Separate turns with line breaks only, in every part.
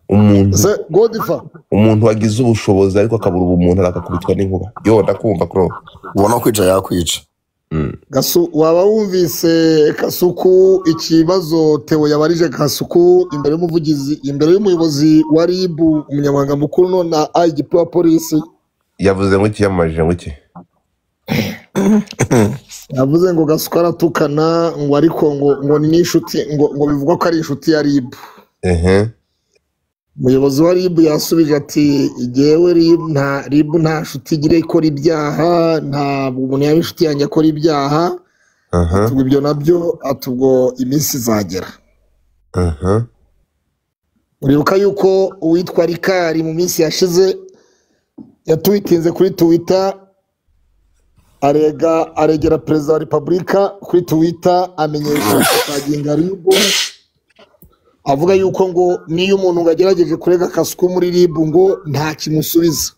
umuntu wagize ubushobozi ariko akabura ubumuntu akakubitwa n'inkuba. Yo ndakumva kuro.
Ubona kwica yakwica.
Gasu waba wumvise Kasuku ikibazo Theo yabarije Kasuku imbere y'umuvugizi imbere y'umuyobozi wa RIB umunyamabanga mukuru na IGP wa polisi
yavuze ngo kiyamajije ngo ki
yavuze ngo Gasuku aratukana ngo ariko ngo ni inshuti ngo bivugwa ko ari inshuti ya RIB. Umuyobozi wa RIB yasubije ati igewe RIB nta nshuti igira ikora ibyaha nta umuntu yaba inshuti yanjye akora ibyaha atubwo ibyo nabyo atubwo iminsi izagera. Uribuka yuko uwitwa Rikari mu minsi yashize yatwitinze kuri Twitter aregera perezida wa Repubulika kuri Twitter amenyesha kaginga RIB avuga yuko ngo niyo umuntu ngagerageje kurega Kasuku muri RIB ngo nta kimusubiza.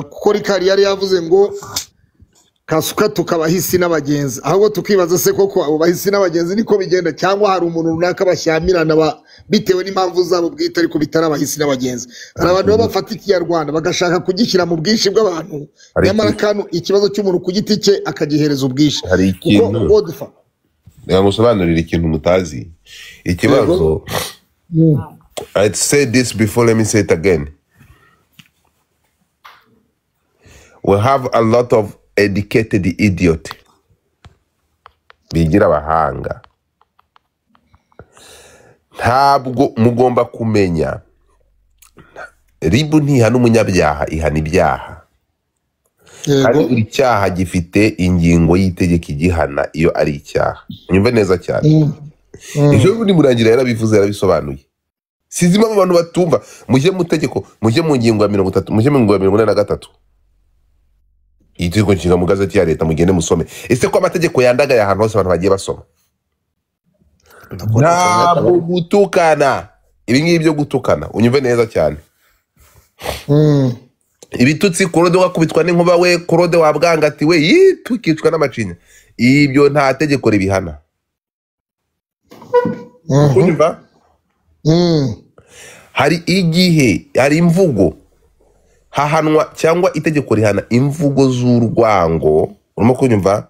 Kuko Rikari yari yavuze ngo Kasuka tukabahisi n'abagenzi ahubwo tukibaza se koko abo bahisi n'abagenzi niko bigenda cyangwa hari umuntu runaka bashyamirana bitewe n'impamvu zabo bwite ariko bitari abahisi n'abagenzi. Hari abantu bafata Ikinyarwanda bagashaka kugishyira mu bwinshi bw'abantu nyamara kandi ikibazo cy'umuntu ku giti cye akagihereza ubwinshi.
Hari ikintu yamusobanurira ikintu mutazi ikibazo. I said this before, let me say it again. We have a lot of educated idiot bigira abahanga. Ntabwo mugomba kumenya RIB ntihana umunyabyaha ihana ibyaha. Hari buri cyaha gifite ingingo y'itegeko igihana iyo ari icyaha. Nyumve neza cyane. Ejo bundi murangira yarabivuze yarabisobanuye. Sizima abantu batumva mujye mu tegeko mujye mu ngingo ya 30 mujye mu ngingo ya 43. Itegeko nshinga mu gazeti ya leta mugende musome. Ese ko amategeko yandaga ya hantu hose abantu bagiye basoma. Ntabwo gutukana. Ibi ngibi byo gutukana unyumve neza cyane. Ibitutsi Korode wakubitwa n'inkuba we Korode wabwangati we yitukicwa n'amacinya. Ibyo nta tegeko ribihana. Kunyumva? Hari igihe hari imvugo hahanwa cyangwa itegeko rihana imvugo z'urwango. Urimo kunyumva?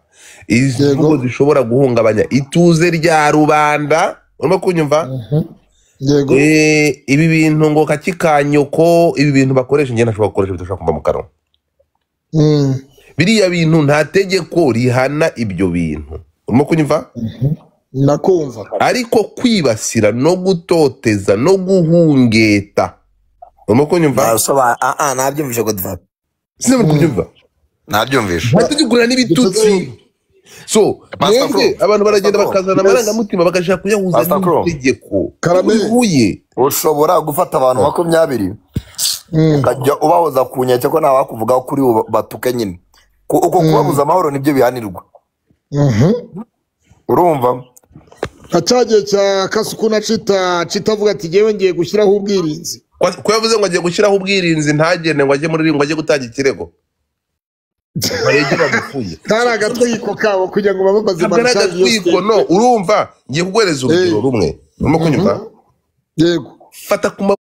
Imvugo zishobora guhungabanya ituze rya rubanda. Urimo kunyumva? Ibi bintu ngo kakikanyoko ibi bintu bakoresha ngenda nashobora gukoresha bitashaka kumva mu kanwa. Biriya bintu nta tegeko rihana ibyo bintu. Urimo kunyumva?
Nakumva.
Ariko kwibasira no gutoteza no guhungeta. Urimo kunyumva?
Nabyumvishe Godfather.
Sinema kunyumva?
Nabyumvishe.
Bategurana n'ibitutsi. So, abantu baragenda bakazana amarangamutima bagashaka kuyahuza n'itegeko. Karabuye.
Ushobora gufata abantu 20 ukajya ubahoza ku nyacyo ko nawe kuvuga kuri batuke nyine. Uko kubabuza amahoro nibyo bihanirwa. Urumva?
Acagiye cya Kasuku na citavuga ati jewe ngiye gushyiraho ubwirinzi.
Ko yavuze ngo agiye gushyiraho ubwirinzi ntagende ngo ajye muri RIB ngo ajye gutanga ikirego. Bayegira gufuye.
Kari agatwiko kabo kugira ngo bababaze
marashali yose. No, urumva ngiye kugwereza urugero rumwe. Urimo kunyumva?
Yego.
Fata kuma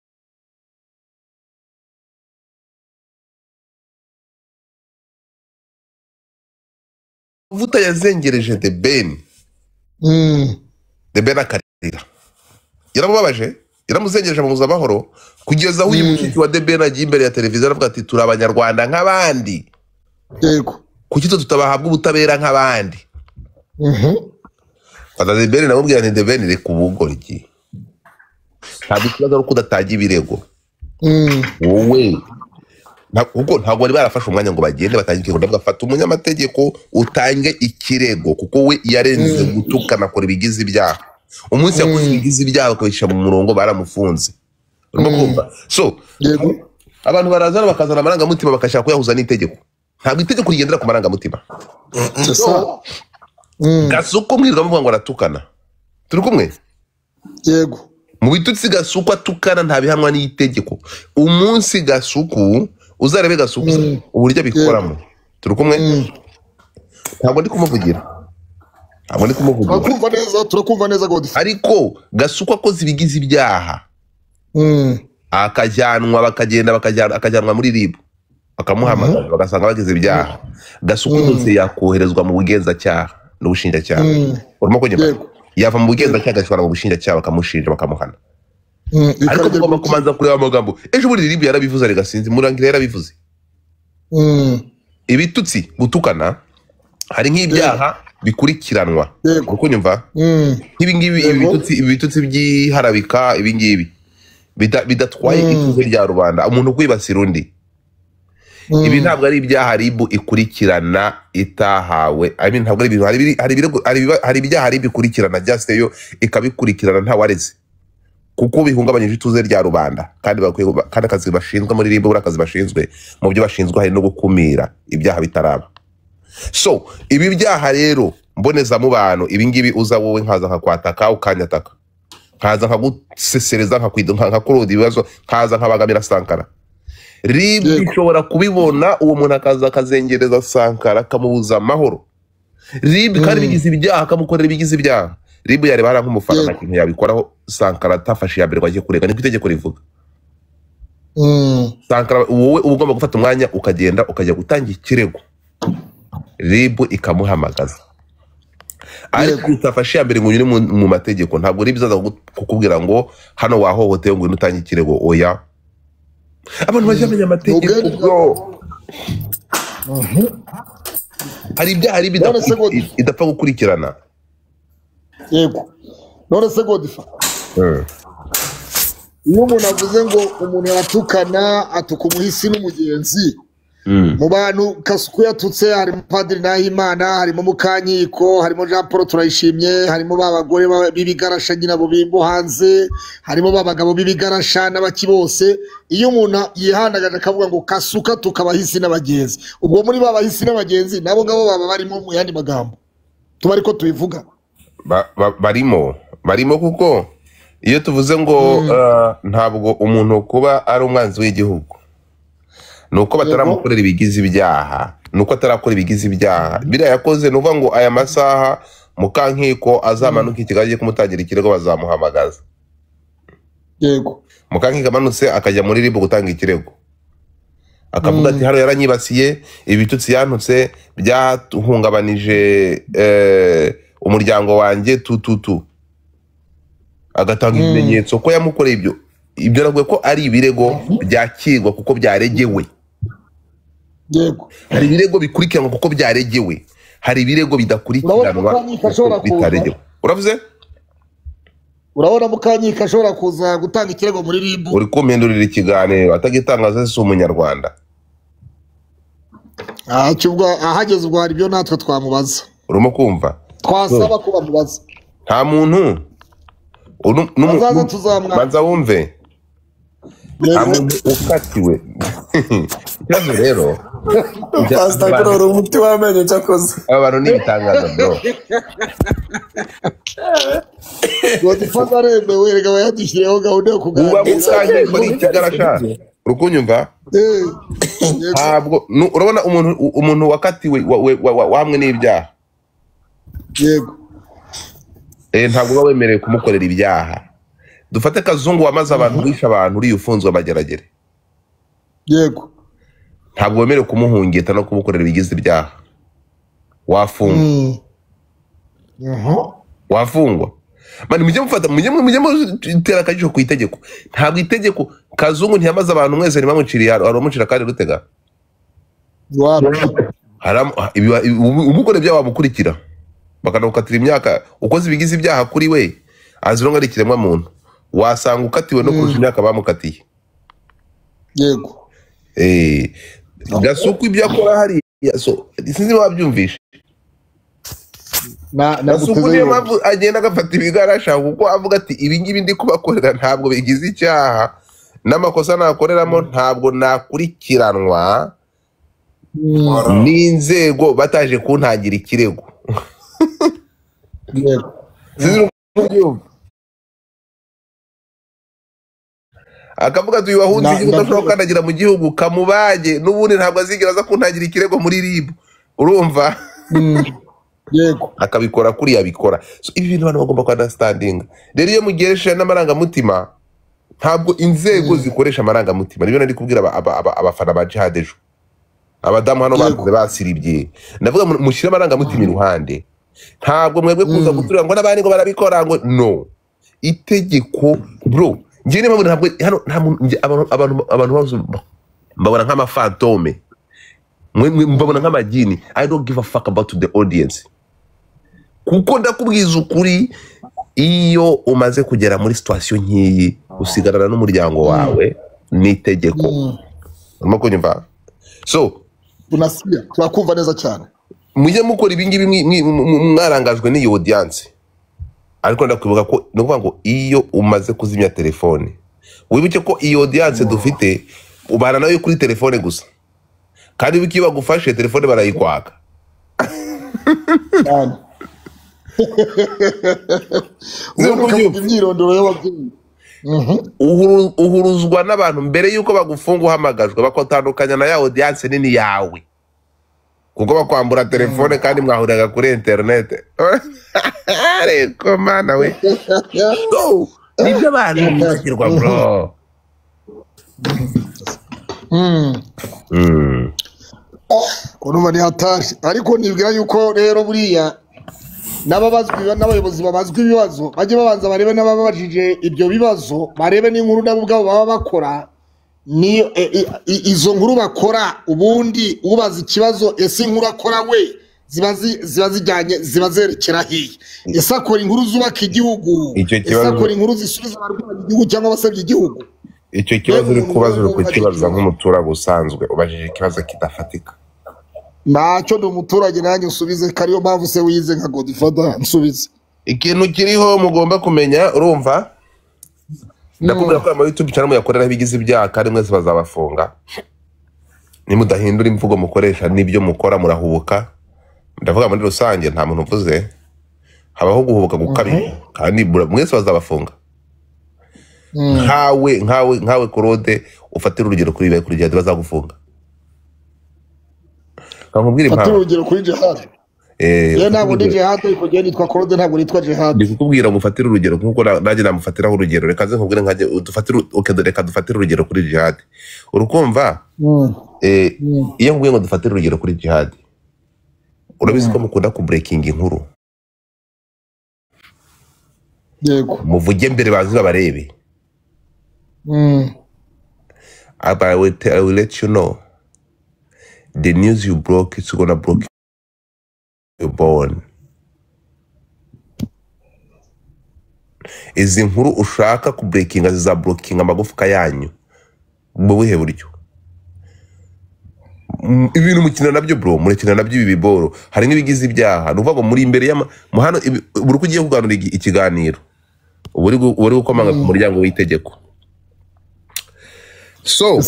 vuta yazengereje The Ben. The Ben akarira. Yaramubabaje? Yaramuzengereje mu zamahoro kugeza aho uyu mushiki wa The Ben agiye imbere ya televiziyo aravuga ati turi abanyarwanda nk'abandi.
Yego.
Kuki tutabahabwa ubutabera nk'abandi? Fata The Ben namubwira nti The Ben reka ubugoryi. Ntabwo ikibazo ari uko udatangira ibirego. Wowe kuko ntabwo bari barafashe umwanya ngo bagende batangiye ikirego. Ndagafata umunyamategeko utange ikirego kuko we yarenze gutukana akora ibigize ibyaha. Umunsi yakoze ibigize ibyaha bakabisha mu murongo baramufunze. Urimo kumva? So abantu barazana bakazana amarangamutima bakashaka kuyahuza n'itegeko. Ntabwo itegeko rigendera ku marangamutima. Gasuku mwirirwa muvuga ngo aratukana. Turi kumwe?
Yego.
Mu bitutsi Gasuku atukana nta bihanwa n'itegeko. Umunsi Gasuku uzarebe Gasuku uburyo bikoramo. Turi kumwe? Ntabwo ndi kumuvugira. ntabwo ndi kumuvugira
turakumva neza Godfrey.
ariko Gasuku akoze ibigize ibyaha akajyanwa muri RIB bakamuhamagara bagasanga bagize ibyaha, Gasuku yose yakoherezwa mu bugenzacyaha n'ubushinjacyaha. Urimo kunyuma yava mu bugenzacyaha agashobora mu bushinjacyaha bakamushinja bakamuhana. Ariko tugomba kumanza kureba amagambo. Ejo muri RIB yarabivuze arega sinzi Murangira yarabivuze. Ibitutsi gutukana hari nk'ibyaha bikurikiranwa. Uko nyumva nk'ibingibi ibitutsi by'iharabika ibingibi bidatwaye ikuze rya rubanda, umuntu kwibasira undi, ibi ntabwo ari ibyaha RIB ikurikirana itahawe. I mean ntabwo ari ibintu hari ibyaha RIB ikurikirana just yo ikabikurikirana ntawareze kuko bihungabanyije ituze rya rubanda, kandi akazi bashinzwe muri RIB akazi bashinzwe mu byo bashinzwe hari no gukumira ibyaha bitaraba. So ibi byaha rero mboneza mu bantu ibingibi uza wowe nkaza nkakwataka ukanyataka, nkaza nkagusesereza nkakurudi ibibazo, nkaza nkabagamira Sankara, RIB ishobora kubibona uwo muntu akaza akazengereza Sankara akamubuza amahoro. RIB kandi bigize ibyaha akamukorera ibigize ibyaha, RIB yareba hari nk'umufana nta kintu yabikoraho Sankara atafashe ya mbere wagiye kurega, niko itegeko rivuga. Sankara wowe ugomba gufata umwanya ukagenda ukajya gutanga ikirego, RIB ikamuhamagaza. Ariko utafashe ya mbere ngo unyure mu mategeko, ntabwo RIB izaza kukubwira ngo hano wahohoteye ngo utange ikirego. Oya, abantu bajyamenya amategeko. Hari ibyaha RIB idapfa gukurikirana.
Yego none se Godfrey, iyo umuntu avuze ngo umuntu aratukana atuka umuhisi n'umugenzi, mu bantu Gasuku yatutse harimo Padiri Nahimana, harimo Mukanyiko, harimo Jean Paul Turayishimye, harimo babagore b'ibigarasha nyina bo bimbo hanze, harimo babagabo b'ibigarasha n'abaki bose. Iyo umuntu yihandagaje akavuga ngo Gasuku tukabahisi n'abagenzi, ubwo muri babahisi n'abagenzi nabo ngabo baba barimo mu yandi magambo tuba ariko tubivuga barimo kuko iyo tuvuze ngo ntabwo umuntu kuba ari umwanzi w'igihugu nuko bataramukorera ibigize ibyaha, nuko atarakora ibigize ibyaha biriya yakoze, nuvuga ngo aya masaha Mukankiko azamanuka ikigali kumutangira ikirego bazamuhamagaza. Yego
Mukankiko amanutse akajya muri RIB gutanga ikirego akavuga ati hano yaranyibasiye, ibitutsi yantutse byahungabanije umuryango wanjye agatanga ibimenyetso ko yamukoreye ibyo nabwo ko ari ibirego byakirwa kuko byaregewe.
Yego
hari ibirego bikurikiranwa kuko byaregewe, hari ibirego bidakurikiranwa bitaregewe. Uravuze
urabona Mukanyiko ashobora kuza gutanga ikirego muri RIB,
uri kumpindurira ikiganiro atagitangaza si umunyarwanda.
Cyubwo ahageze ubwo hari ibyo natwe twamubaza,
urimo kumva
twasaba ko bamubaza.
Nta muntu banza wumve nta muntu ukatiwe ikibazo rero
Pastor Kurora umuti wamenye cyakoze
abantu n'ibitangaza bro.
Godfrey aremewe rega bayadushireho gahunda yo kuganira
uba musange muri ikigarasha urukunyumva. Ntabwo urabona umuntu wakatiwe wamwe n'ibyaha.
Yego
ntabwo uba wemerewe kumukorera ibyaha. Dufate Kazungu wamaze abantu wisha abantu uri ufunzwe amageragere.
Yego
ntabwo wemerewe kumuhungita no kumukorera ibigize ibyaha. Wafungwa wafungwa mani mujye mufata mujye mutera akajisho ku itegeko. Ntabwo itegeko Kazungu ntiyamaze abantu mwese ntibamuciriye aramucira kandi rutega umukore ibyaha wamukurikira bakanamukatira imyaka ukoze ibigize ibyaha kuri we azironga ari ikiremwa muntu, wasanga ukatiwe no kurusha imyaka bamukatiye.
Yego
Gasuku ibyo akora hariya sinzi wabyumvisha. Gasuku niyo mpamvu agenda agafata ibigarasha kuko avuga ati ibingibi ndi kubakorera ntabwo bigize icyaha, n'amakosa nakoreramo ntabwo nakurikiranwa n'inzego bataje kuntangira ikirego. Akavuga ati wahunze igihugu udashobora gukandagira mu gihugu kamubage n'ubundi ntabwo azigera aza kuntangira ikirego muri RIB. Urumva
yego
akabikora kuri yabikora. So ibi bintu abantu bagomba ku understanding. Rero iyo mugeresha n'amarangamutima ntabwo inzego zikoresha amarangamutima. Nibyo nari kubwira abafana ba Jihad ejo. Abadamu hano bavuze basiribye. Ndavuga mushyira amarangamutima iruhande. Ntabwo mwebwe kuza guturira ngo n'abandi ngo barabikora ngo no. Itegeko bro. Njye niba ntabwo hano abantu bose mbabona nk'amafantome. Mbabona nk'amagini. I don't give a fuck about the audience. Kuko ndakubwiza ukuri iyo umaze kugera muri situation nk'iyi usigarana n'umuryango wawe n'itegeko. Urimo kunyumva? So
unasiya twakumva neza cyane.
Mujye mukora ibingibi mwarangajwe n'iyo audience. Ariko ndakwibuka ko no kuvuga ngo iyo umaze kuzimya telefone wibuke ko iyo audience dufite ubana nayo kuri telefone gusa. Kandi wiki bagufashe telefone barayikwaka.
Imyirondoro y'ababyeyi
uhuruzwa n'abantu mbere yuko bagufunga uhamagajwe bakotandukanya na ya audience nini yawe kuko bakwambura telefone kandi mwahuriraga kuri internet. Ariko mana we so nibyo abantu bizakirwa bro.
Konuma ni hatashi ariko nibwira yuko rero buriya n'ababazwi n'abayobozi babazwi ibibazo bajye babanza barebe n'ababajije ibyo bibazo barebe n'inkuru nabo ubwabo baba bakora ni izo nkuru bakora ubundi ubaza ikibazo ese inkuru akora we ziba zijyanye ziba zerekera hiye ese akora inkuru zubaka igihugu ese akora inkuru zisubiza abarwayi igihugu cyangwa abasabye igihugu.
Icyo kibazo uri kubaza uri kukibaza nk'umuturage usanzwe ubajije ikibazo kidafatika.
Ntacyo ndi umuturage nanjye usubize kariyo mpamvu se wize nka Godfather nsubize.
Ikintu kiriho mugomba kumenya urumva ndakubwira ko ama YouTube channel muyakorera bigize ibyaha kandi mwese bazabafunga. Nimudahindura imvugo mukoresha nibyo mukora murahubuka. Ndavuga muri rusange nta muntu uvuze habaho guhubuka gukabiri kandi mwese bazabafunga. Nkawe Claude ufatira urugero kuri Jihad bazagufunga. Kamubwira impamvu.
Fatira urugero kuri Jihad. Ntabwo ndi Jihad ariko gihe nitwa Claude ntabwo nitwa Jihad.
Ndikubwira ngo ufatire urugero nkuko nanjye namufatiraho urugero reka ze nkubwire nkaje udufatire reka dufatire urugero kuri Jihad. Urukumva? Iyo nguye ngo dufatire urugero kuri Jihad. Urabizi ko mukunda ku breaking inkuru.
Yego.
Muvuge mbere bazi babarebe. I will let you know. The news you broke, it's gonna break your bone. Izi nkuru ushaka ku breaking ziza blocking amagufwa yanyu. Mu buhe buryo? Ibintu mukina nabyo bro, murekina nabyo ibi biboro. Hari n'ibigize ibyaha. Nuvuga ngo muri imbere hano buri kugiye kuganira ikiganiro. Uri gukomanga ku muryango w'itegeko. So,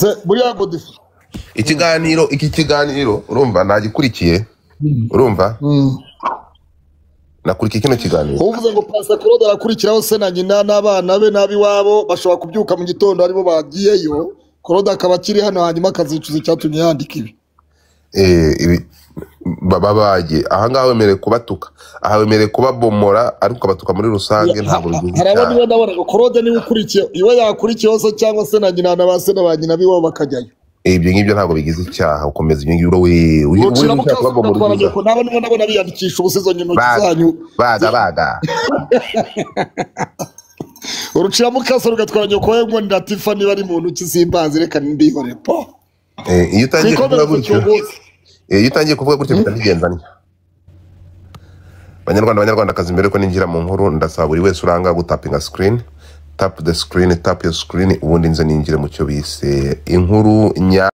iki kiganiro urumva nagikurikiye urumva nakurikiye kino kiganiro
uvuze ngo Pastor Claude arakurikiraho se na nyina n'abana be nabiwabo bashobora kubyuka mu gitondo aribo bagiyeyo Claude akaba kiri hano hanyuma akazicuza cyatumye yandika ibi
babaye aha ngaho wemereye kubatuka aha wemereye kubabomora ariko batuka muri rusange ntabwo bigize
harabona niwe ndabona ngo Claude niwe ukurikiye iwe yakurikiyeho se cyangwa se na nyina n'abase n'abanyina biwabo bakajyayo.
Ibyo ngibyo ntabwo bigize icyaha ukomeza ibyo ngibyo we
nabona biyandikisha ubusizo nyino zanyu
baga
urucira mukaso rugatwara nyoko we ngo ndatifa niba ari muntu kizimbanze reka ndihore po
iyo utangiye kuvuga gutyo bitagenzanya. Banyarwandakazi mbere ko ninjira mu nkuru ndasaba buri wese uranga gutapinga screen tap the screen tap your screen ubundi nze ninjire mu cyo bise inkuru nya